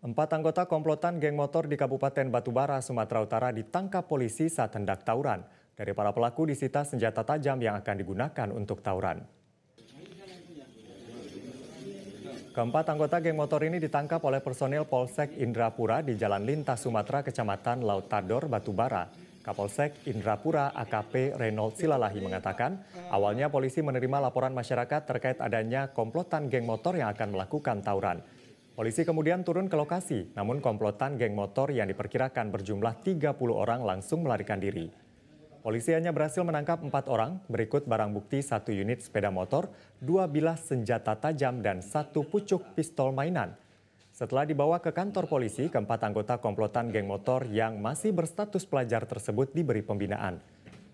Empat anggota komplotan geng motor di Kabupaten Batubara, Sumatera Utara ditangkap polisi saat hendak tawuran. Dari para pelaku disita senjata tajam yang akan digunakan untuk tawuran. Keempat anggota geng motor ini ditangkap oleh personil Polsek Indrapura di Jalan Lintas Sumatera, Kecamatan Laut Tador, Batubara. Kapolsek Indrapura AKP Reynold Silalahi mengatakan, awalnya polisi menerima laporan masyarakat terkait adanya komplotan geng motor yang akan melakukan tawuran. Polisi kemudian turun ke lokasi, namun komplotan geng motor yang diperkirakan berjumlah 30 orang langsung melarikan diri. Polisi hanya berhasil menangkap 4 orang, berikut barang bukti 1 unit sepeda motor, 2 bilah senjata tajam, dan 1 pucuk pistol mainan. Setelah dibawa ke kantor polisi, keempat anggota komplotan geng motor yang masih berstatus pelajar tersebut diberi pembinaan.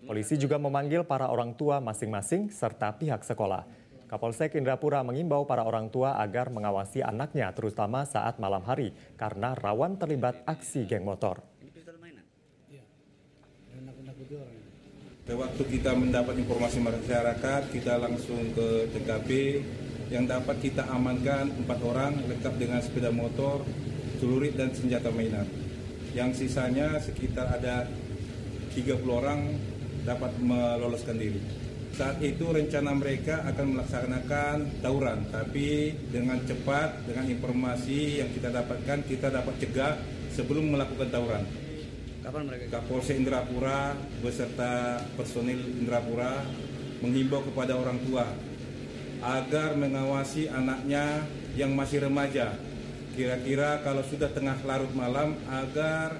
Polisi juga memanggil para orang tua masing-masing serta pihak sekolah. Kapolsek Indrapura mengimbau para orang tua agar mengawasi anaknya terutama saat malam hari karena rawan terlibat aksi geng motor. Waktu kita mendapat informasi masyarakat, kita langsung ke TKP yang dapat kita amankan 4 orang lengkap dengan sepeda motor, celurit dan senjata mainan. Yang sisanya sekitar ada 30 orang dapat meloloskan diri. Saat itu rencana mereka akan melaksanakan tawuran, tapi dengan cepat, dengan informasi yang kita dapatkan, kita dapat cegah sebelum melakukan tawuran. Kapan mereka? Kapolsek Indrapura beserta personil Indrapura menghimbau kepada orang tua agar mengawasi anaknya yang masih remaja. Kira-kira kalau sudah tengah larut malam agar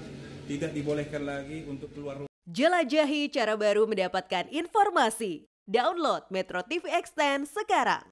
tidak dibolehkan lagi untuk keluar rumah. Jelajahi cara baru mendapatkan informasi. Download Metro TV Extend sekarang.